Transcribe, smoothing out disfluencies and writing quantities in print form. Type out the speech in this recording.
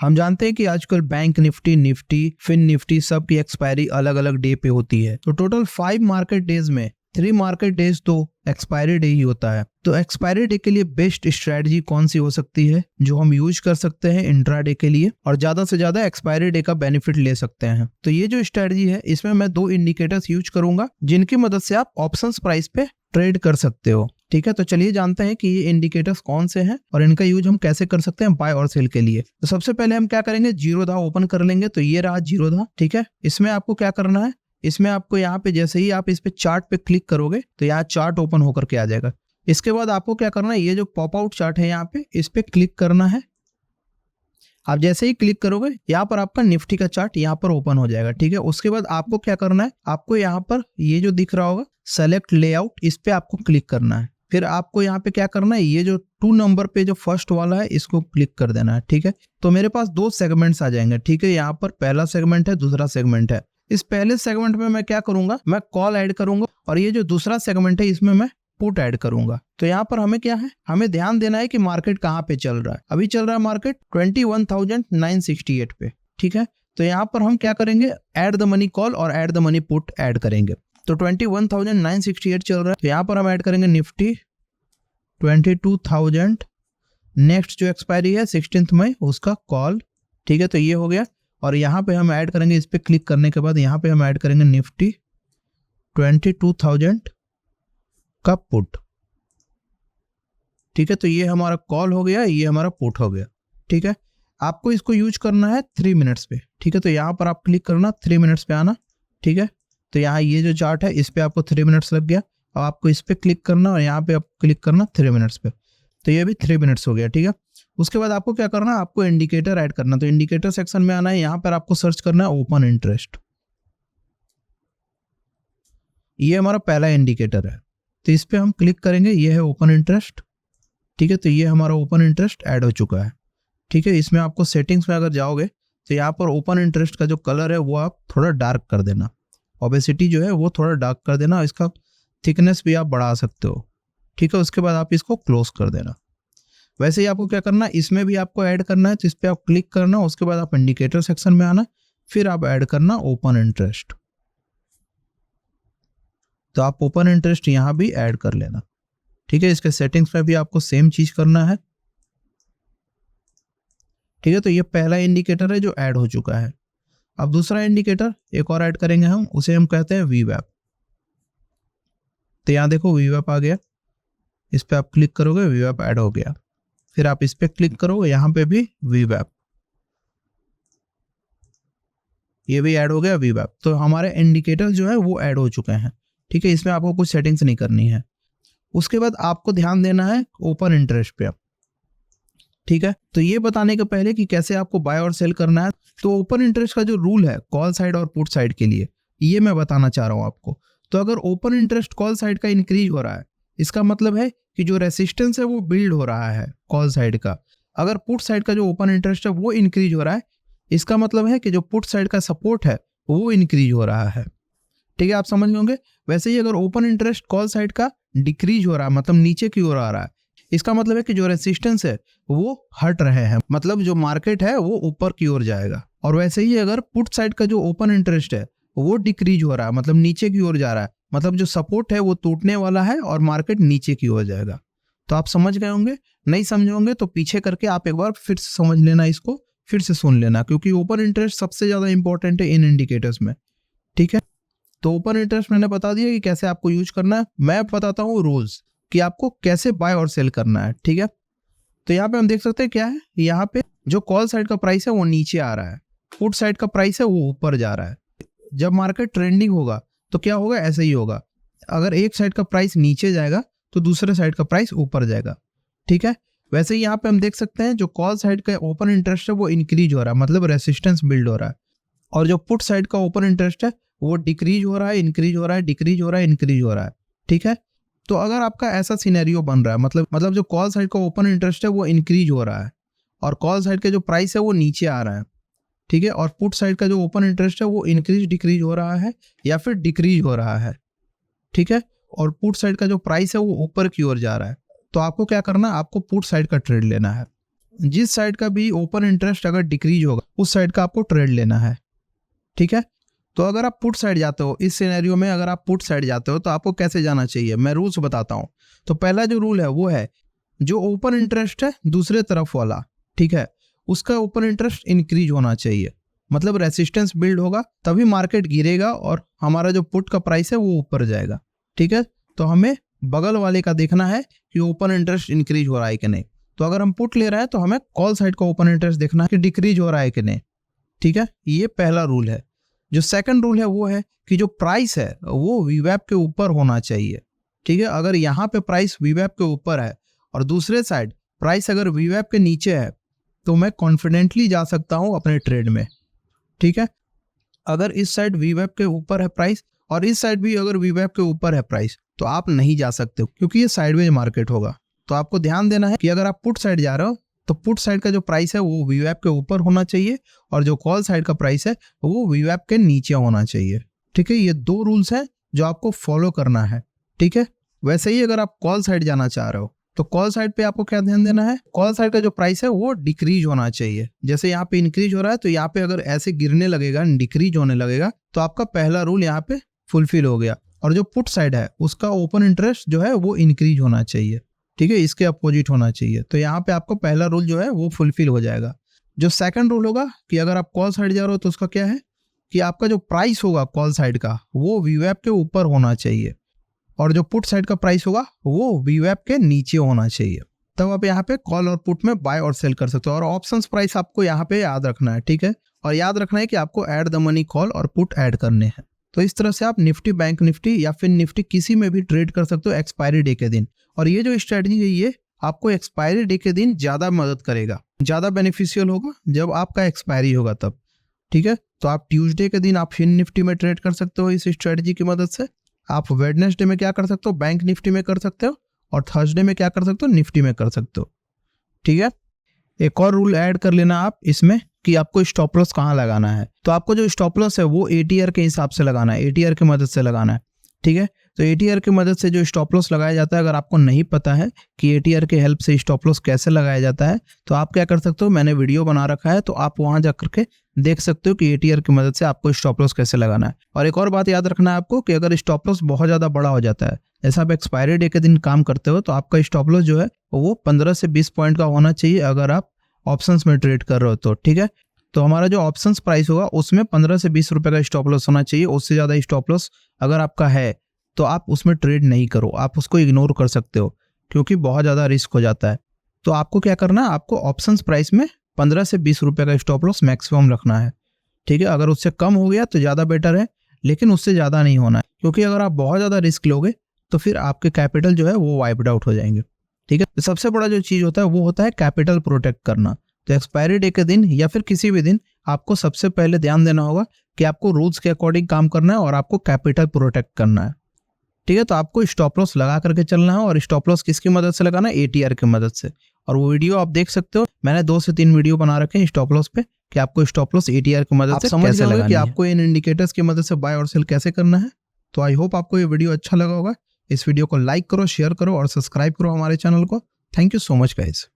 हम जानते हैं कि आजकल बैंक निफ्टी, फिन निफ्टी सब की एक्सपायरी अलग अलग डे पे होती है। तो टोटल 5 मार्केट डेज में 3 मार्केट डेज तो एक्सपायरी डे ही होता है। तो एक्सपायरी डे के लिए बेस्ट स्ट्रेटजी कौन सी हो सकती है जो हम यूज कर सकते हैं इंट्राडे के लिए और ज्यादा से ज्यादा एक्सपायरी डे का बेनिफिट ले सकते हैं। तो ये जो स्ट्रेटजी है इसमें मैं 2 इंडिकेटर्स यूज करूंगा जिनकी मदद से आप ऑप्शंस प्राइस पे ट्रेड कर सकते हो। ठीक है, तो चलिए जानते हैं कि ये इंडिकेटर्स कौन से हैं और इनका यूज हम कैसे कर सकते हैं बाय और सेल के लिए। तो सबसे पहले हम क्या करेंगे, जीरोधा ओपन कर लेंगे। तो ये रहा जीरोधा। ठीक है, इसमें आपको क्या करना है, इसमें आपको यहाँ पे जैसे ही आप इस पे चार्ट पे क्लिक करोगे तो यहाँ चार्ट ओपन होकर के आ जाएगा। इसके बाद आपको क्या करना है, ये जो पॉप आउट चार्ट है यहाँ पे इस पे क्लिक करना है। आप जैसे ही क्लिक करोगे यहाँ पर आपका निफ्टी का चार्ट यहाँ पर ओपन हो जाएगा। ठीक है, उसके बाद आपको क्या करना है, आपको यहाँ पर ये जो दिख रहा होगा सेलेक्ट लेआउट, इस पे आपको क्लिक करना है। फिर आपको यहाँ पे क्या करना है, ये जो 2 नंबर पे जो फर्स्ट वाला है इसको क्लिक कर देना है। ठीक है, तो मेरे पास 2 सेगमेंट्स आ जाएंगे। ठीक है, यहाँ पर पहला सेगमेंट है, दूसरा सेगमेंट है। इस पहले सेगमेंट में मैं क्या करूंगा, मैं कॉल ऐड करूंगा और ये जो दूसरा सेगमेंट है इसमें मैं पुट ऐड करूंगा। तो यहाँ पर हमें क्या है, हमें ध्यान देना है कि मार्केट कहाँ पे चल रहा है। अभी चल रहा है मार्केट 21,968 पे। ठीक है, तो यहाँ पर हम क्या करेंगे, ऐड द मनी कॉल और add the money put add करेंगे। तो 21,968 चल रहा है, तो यहाँ पर हम ऐड करेंगे निफ्टी 22,000, नेक्स्ट जो एक्सपायरी है 16 मई उसका कॉल। ठीक है, तो ये हो गया और यहाँ पे हम ऐड करेंगे, इस पे क्लिक करने के बाद यहाँ पे हम ऐड करेंगे निफ्टी 22,000 का पुट। ठीक है, तो ये हमारा कॉल हो गया, ये हमारा पुट हो गया। ठीक है, आपको इसको यूज करना है 3 मिनट्स पे। ठीक है, तो यहाँ पर आप क्लिक करना, 3 मिनट्स पे आना। ठीक है, तो यहाँ ये जो चार्ट है इस पे आपको 3 मिनट्स लग गया। अब आपको इस पे क्लिक करना और यहाँ पे आप क्लिक करना 3 मिनट्स पे, तो ये भी 3 मिनट्स हो गया। ठीक है, उसके बाद आपको क्या करना है, आपको इंडिकेटर ऐड करना। तो इंडिकेटर सेक्शन में आना है, यहाँ पर आपको सर्च करना है ओपन इंटरेस्ट। ये हमारा पहला इंडिकेटर है, तो इस पे हम क्लिक करेंगे, ये है ओपन इंटरेस्ट। ठीक है, तो ये हमारा ओपन इंटरेस्ट ऐड हो चुका है। ठीक है, इसमें आपको सेटिंग्स में अगर जाओगे तो यहाँ पर ओपन इंटरेस्ट का जो कलर है वो आप थोड़ा डार्क कर देना, ओपेसिटी जो है वो थोड़ा डार्क कर देना, इसका थिकनेस भी आप बढ़ा सकते हो। ठीक है, उसके बाद आप इसको क्लोज कर देना। वैसे ही आपको क्या करना है, इसमें भी आपको ऐड करना है, तो इस पर आप क्लिक करना, उसके बाद आप इंडिकेटर सेक्शन में आना, फिर आप ऐड करना ओपन इंटरेस्ट। तो आप ओपन इंटरेस्ट यहाँ भी ऐड कर लेना। ठीक है, इसके सेटिंग्स में भी आपको सेम चीज करना है। ठीक है, तो ये पहला इंडिकेटर है जो ऐड हो चुका है। अब दूसरा इंडिकेटर एक और ऐड करेंगे हम, उसे हम कहते हैं वीवैप। तो यहाँ देखो वीवैप आ गया, इस पे आप क्लिक करोगे वीवैप ऐड हो गया। फिर आप इस पे क्लिक करोगे, यहाँ पे भी वीवैप, ये भी ऐड हो गया वीवैप। तो हमारे इंडिकेटर जो है वो ऐड हो चुके हैं। ठीक है, इसमें आपको कुछ सेटिंग्स नहीं करनी है। उसके बाद आपको ध्यान देना है ओपन इंटरेस्ट पे। ठीक है, तो ये बताने के पहले कि कैसे आपको बाय और सेल करना है, तो ओपन इंटरेस्ट का जो रूल है कॉल साइड और पुट साइड के लिए, ये मैं बताना चाह रहा हूं आपको। तो अगर ओपन इंटरेस्ट कॉल साइड का इंक्रीज हो रहा है, इसका मतलब है कि जो रेसिस्टेंस है वो बिल्ड हो रहा है कॉल साइड का। अगर पुट साइड का जो ओपन इंटरेस्ट है वो इंक्रीज हो रहा है, इसका मतलब है कि जो पुट साइड का सपोर्ट है वो इंक्रीज हो रहा है। ठीक है, आप समझ होंगे। वैसे ही अगर ओपन इंटरेस्ट कॉल साइड का डिक्रीज हो रहा है, मतलब नीचे की ओर आ रहा है, इसका मतलब है कि जो रेसिस्टेंस है वो हट रहे हैं, मतलब जो मार्केट है वो ऊपर की ओर जाएगा। और वैसे ही अगर पुट साइड का जो ओपन इंटरेस्ट है वो डिक्रीज हो रहा है, मतलब नीचे की ओर जा रहा है, मतलब जो सपोर्ट है वो टूटने वाला है और मार्केट नीचे की ओर जाएगा। तो आप समझ गए होंगे, नहीं समझे होंगे तो पीछे करके आप एक बार फिर से समझ लेना, इसको फिर से सुन लेना, क्योंकि ओपन इंटरेस्ट सबसे ज्यादा इंपॉर्टेंट है इन इंडिकेटर्स में। ठीक है, तो ओपन इंटरेस्ट मैंने बता दिया कि कैसे आपको यूज करना है। मैं बताता हूँ रूल्स कि आपको कैसे बाय और सेल करना है। ठीक है, तो यहाँ पे हम देख सकते हैं क्या है, यहाँ पे जो कॉल साइड का प्राइस है वो नीचे आ रहा है, पुट साइड का प्राइस है वो ऊपर जा रहा है। जब मार्केट ट्रेंडिंग होगा तो क्या होगा, ऐसे ही होगा। अगर एक साइड का प्राइस नीचे जाएगा तो दूसरे साइड का प्राइस ऊपर जाएगा। ठीक है, वैसे ही यहाँ पे हम देख सकते हैं जो कॉल साइड का ओपन इंटरेस्ट है वो इंक्रीज हो रहा है, मतलब रेसिस्टेंस बिल्ड हो रहा है, और जो पुट साइड का ओपन इंटरेस्ट है वो डिक्रीज हो रहा है, इंक्रीज हो रहा है, डिक्रीज हो रहा है, इंक्रीज हो रहा है। ठीक है, तो अगर आपका ऐसा सिनेरियो बन रहा है, मतलब जो कॉल साइड का ओपन इंटरेस्ट है वो इंक्रीज हो रहा है और कॉल साइड का जो प्राइस है वो नीचे आ रहा है। ठीक है, और पुट साइड का जो ओपन इंटरेस्ट है वो इंक्रीज डिक्रीज हो रहा है या फिर डिक्रीज हो रहा है। ठीक है, और पुट साइड का जो प्राइस है वो ऊपर की ओर जा रहा है, तो आपको क्या करना है, आपको पुट साइड का ट्रेड लेना है। जिस साइड का भी ओपन इंटरेस्ट अगर डिक्रीज होगा उस साइड का आपको ट्रेड लेना है, ठीक है। तो अगर आप पुट साइड जाते हो, इस सिनेरियो में अगर आप पुट साइड जाते हो तो आपको कैसे जाना चाहिए, मैं रूल्स बताता हूँ। तो पहला जो रूल है वो है जो ओपन इंटरेस्ट है दूसरे तरफ वाला, ठीक है, उसका ओपन इंटरेस्ट इंक्रीज होना चाहिए, मतलब रेसिस्टेंस बिल्ड होगा तभी मार्केट गिरेगा और हमारा जो पुट का प्राइस है वो ऊपर जाएगा, ठीक है। तो हमें बगल वाले का देखना है कि ओपन इंटरेस्ट इंक्रीज हो रहा है कि नहीं। तो अगर हम पुट ले रहे हैं तो हमें कॉल साइड का ओपन इंटरेस्ट देखना है कि डिक्रीज हो रहा है कि नहीं, ठीक है। ये पहला रूल है। जो सेकंड रूल है वो है कि जो प्राइस है वो वीवैप के ऊपर होना चाहिए, ठीक है। अगर यहाँ पे प्राइस वीवैप के ऊपर है और दूसरे साइड प्राइस अगर वीवैप के नीचे है तो मैं कॉन्फिडेंटली जा सकता हूँ अपने ट्रेड में, ठीक है। अगर इस साइड वीवैप के ऊपर है प्राइस और इस साइड भी अगर वीवैप के ऊपर है प्राइस तो आप नहीं जा सकते क्योंकि ये साइडवेज मार्केट होगा। तो आपको ध्यान देना है कि अगर आप पुट साइड जा रहे हो तो पुट साइड का जो प्राइस है वो वीवैप के ऊपर होना चाहिए और जो कॉल साइड का प्राइस है वो वीवैप के नीचे होना चाहिए, ठीक है। ये दो रूल्स हैं जो आपको फॉलो करना है, ठीक है। वैसे ही अगर आप कॉल साइड जाना चाह रहे हो तो कॉल साइड पे आपको क्या ध्यान देना है, कॉल साइड का जो प्राइस है वो डिक्रीज होना चाहिए। जैसे यहाँ पे इंक्रीज हो रहा है तो यहाँ पे अगर ऐसे गिरने लगेगा, डिक्रीज होने लगेगा, तो आपका पहला रूल यहाँ पे फुलफिल हो गया। और जो पुट साइड है उसका ओपन इंटरेस्ट जो है वो इंक्रीज होना चाहिए, ठीक है, इसके अपोजिट होना चाहिए। तो यहाँ पे आपको पहला रूल जो है वो फुलफिल हो जाएगा। जो सेकंड रूल होगा कि अगर आप कॉल साइड जा रहे हो तो उसका क्या है कि आपका जो प्राइस होगा कॉल साइड का वो वीवैप के ऊपर होना चाहिए और जो पुट साइड का प्राइस होगा वो वीवैप के नीचे होना चाहिए। तब आप यहाँ पे कॉल और पुट में बाय और सेल कर सकते हो। और ऑप्शंस प्राइस आपको यहाँ पे याद रखना है, ठीक है। और याद रखना है कि आपको ऐड द मनी कॉल और पुट ऐड करने हैं। तो इस तरह से आप निफ्टी, बैंक निफ्टी या फिर निफ्टी किसी में भी ट्रेड कर सकते हो एक्सपायरी डे के दिन। और ये जो स्ट्रेटजी है ये आपको एक्सपायरी डे के दिन ज़्यादा मदद करेगा, ज़्यादा बेनिफिशियल होगा जब आपका एक्सपायरी होगा तब, ठीक है। तो आप ट्यूसडे के दिन आप फिन निफ्टी में ट्रेड कर सकते हो इस स्ट्रेटजी की मदद से। आप वेडनेसडे में क्या कर सकते हो, बैंक निफ्टी में कर सकते हो। और थर्सडे में क्या कर सकते हो, निफ्टी में कर सकते हो, ठीक है। एक और रूल ऐड कर लेना आप इसमें कि आपको स्टॉप लॉस कहाँ लगाना है। तो आपको जो स्टॉप लॉस है वो एटीआर के हिसाब से लगाना है, एटीआर की मदद से लगाना है, ठीक है। तो एटीआर की मदद से जो स्टॉप लॉस लगाया जाता है, अगर आपको नहीं पता है कि एटीआर के हेल्प से स्टॉप लॉस कैसे लगाया जाता है तो आप क्या कर सकते हो, मैंने वीडियो बना रखा है तो आप वहां जा करके देख सकते हो कि एटीआर की मदद से आपको स्टॉप लॉस कैसे लगाना है। और एक और बात याद रखना है आपको कि अगर स्टॉप लॉस बहुत ज़्यादा बड़ा हो जाता है, जैसा आप एक्सपायरी डे के दिन काम करते हो, तो आपका स्टॉप लॉस जो है वो 15 से 20 पॉइंट का होना चाहिए अगर आप ऑप्शंस में ट्रेड कर रहे हो तो, ठीक है। तो हमारा जो ऑप्शंस प्राइस होगा उसमें 15 से 20 रुपए का स्टॉप लॉस होना चाहिए। उससे ज़्यादा स्टॉप लॉस अगर आपका है तो आप उसमें ट्रेड नहीं करो, आप उसको इग्नोर कर सकते हो क्योंकि बहुत ज़्यादा रिस्क हो जाता है। तो आपको क्या करना है, आपको ऑप्शंस प्राइस में 15 से 20 रुपए का स्टॉप लॉस मैक्सिमम रखना है, ठीक है। अगर उससे कम हो गया तो ज़्यादा बेटर है, लेकिन उससे ज़्यादा नहीं होना है क्योंकि अगर आप बहुत ज़्यादा रिस्क लोगे तो फिर आपके कैपिटल जो है वो वाइप्ड आउट हो जाएंगे, ठीक है। तो सबसे बड़ा जो चीज़ होता है वो होता है कैपिटल प्रोटेक्ट करना। तो एक्सपायरी डे के दिन या फिर किसी भी दिन आपको सबसे पहले ध्यान देना होगा कि आपको रूल्स के अकॉर्डिंग काम करना है और आपको कैपिटल प्रोटेक्ट करना है, ठीक है। तो आपको स्टॉप लॉस लगा करके चलना है और स्टॉप लॉस किसकी मदद से लगाना है, एटीआर की मदद से। और वो वीडियो आप देख सकते हो, मैंने 2 से 3 वीडियो बना रखे हैं स्टॉप लॉस पे कि आपको स्टॉप लॉस एटीआर की मदद से समझ गए कि आपको इन इंडिकेटर्स की मदद से बाय और सेल कैसे करना है। तो आई होप आपको ये वीडियो अच्छा लगा होगा। इस वीडियो को लाइक करो, शेयर करो और सब्सक्राइब करो हमारे चैनल को। Thank you so much guys.